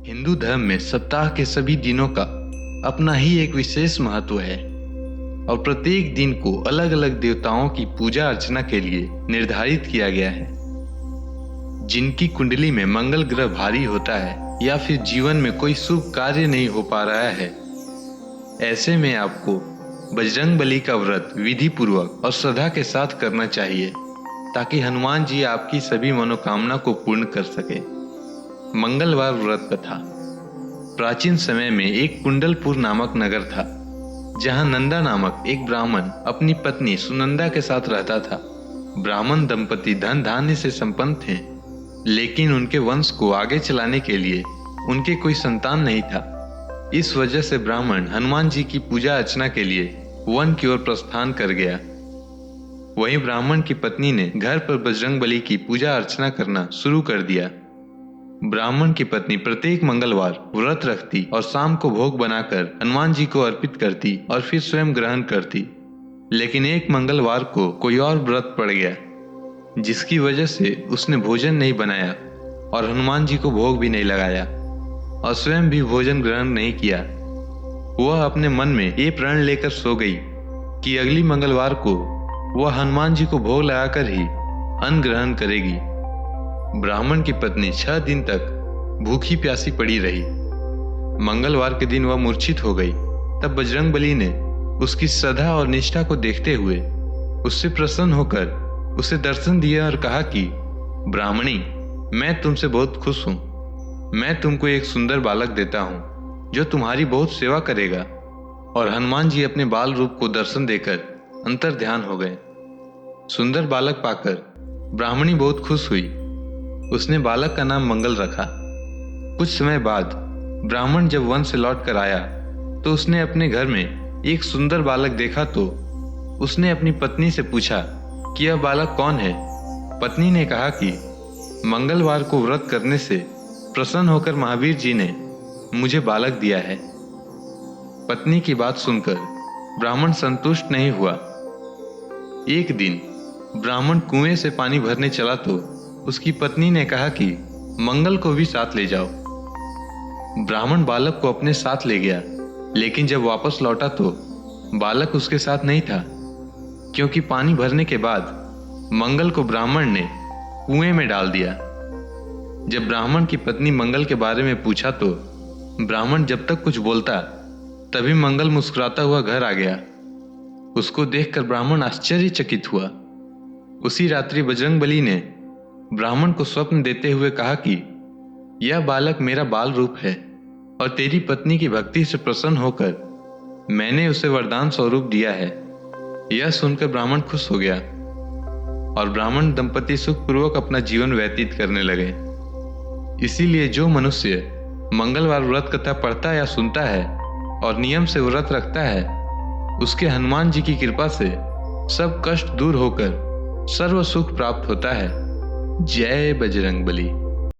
हिंदू धर्म में सप्ताह के सभी दिनों का अपना ही एक विशेष महत्व है और प्रत्येक दिन को अलग अलग देवताओं की पूजा अर्चना के लिए निर्धारित किया गया है। जिनकी कुंडली में मंगल ग्रह भारी होता है या फिर जीवन में कोई शुभ कार्य नहीं हो पा रहा है, ऐसे में आपको बजरंगबली का व्रत विधि पूर्वक और श्रद्धा के साथ करना चाहिए ताकि हनुमान जी आपकी सभी मनोकामना को पूर्ण कर सके। मंगलवार व्रत कथा। प्राचीन समय में एक कुंडलपुर नामक नगर था जहां नंदा नामक एक ब्राह्मण अपनी पत्नी सुनंदा के साथ रहता था। ब्राह्मण दंपति धन धान्य से संपन्न थे, लेकिन उनके वंश को आगे चलाने के लिए उनके कोई संतान नहीं था। इस वजह से ब्राह्मण हनुमान जी की पूजा अर्चना के लिए वन की ओर प्रस्थान कर गया। वहीं ब्राह्मण की पत्नी ने घर पर बजरंगबली की पूजा अर्चना करना शुरू कर दिया। ब्राह्मण की पत्नी प्रत्येक मंगलवार व्रत रखती और शाम को भोग बनाकर हनुमान जी को अर्पित करती और फिर स्वयं ग्रहण करती। लेकिन एक मंगलवार को कोई और व्रत पड़ गया, जिसकी वजह से उसने भोजन नहीं बनाया और हनुमान जी को भोग भी नहीं लगाया और स्वयं भी भोजन ग्रहण नहीं किया। वह अपने मन में ये प्रण लेकर सो गई कि अगली मंगलवार को वह हनुमान जी को भोग लगाकर ही अन्न ग्रहण करेगी। ब्राह्मण की पत्नी 6 दिन तक भूखी प्यासी पड़ी रही। मंगलवार के दिन वह मूर्छित हो गई। तब बजरंगबली ने उसकी श्रद्धा और निष्ठा को देखते हुए उससे प्रसन्न होकर उसे दर्शन दिया और कहा कि ब्राह्मणी, मैं तुमसे बहुत खुश हूं। मैं तुमको एक सुंदर बालक देता हूं जो तुम्हारी बहुत सेवा करेगा। और हनुमान जी अपने बाल रूप को दर्शन देकर अंतर ध्यान हो गए। सुंदर बालक पाकर ब्राह्मणी बहुत खुश हुई। उसने बालक का नाम मंगल रखा। कुछ समय बाद ब्राह्मण जब वन से लौट कर आया तो उसने अपने घर में एक सुंदर बालक देखा। तो उसने अपनी पत्नी से पूछा कि यह बालक कौन है। पत्नी ने कहा कि मंगलवार को व्रत करने से प्रसन्न होकर महावीर जी ने मुझे बालक दिया है। पत्नी की बात सुनकर ब्राह्मण संतुष्ट नहीं हुआ। एक दिन ब्राह्मण कुएं से पानी भरने चला तो उसकी पत्नी ने कहा कि मंगल को भी साथ ले जाओ। ब्राह्मण बालक को अपने साथ ले गया, लेकिन जब वापस लौटा तो बालक उसके साथ नहीं था, क्योंकि पानी भरने के बाद मंगल को ब्राह्मण ने कुएं में डाल दिया। जब ब्राह्मण की पत्नी मंगल के बारे में पूछा तो ब्राह्मण जब तक कुछ बोलता तभी मंगल मुस्कुराता हुआ घर आ गया। उसको देखकर ब्राह्मण आश्चर्यचकित हुआ। उसी रात्रि बजरंगबली ने ब्राह्मण को स्वप्न देते हुए कहा कि यह बालक मेरा बाल रूप है और तेरी पत्नी की भक्ति से प्रसन्न होकर मैंने उसे वरदान स्वरूप दिया है। यह सुनकर ब्राह्मण खुश हो गया और ब्राह्मण दंपति सुखपूर्वक अपना जीवन व्यतीत करने लगे। इसीलिए जो मनुष्य मंगलवार व्रत कथा पढ़ता या सुनता है और नियम से व्रत रखता है, उसके हनुमान जी की कृपा से सब कष्ट दूर होकर सर्व सुख प्राप्त होता है। जय बजरंगबली।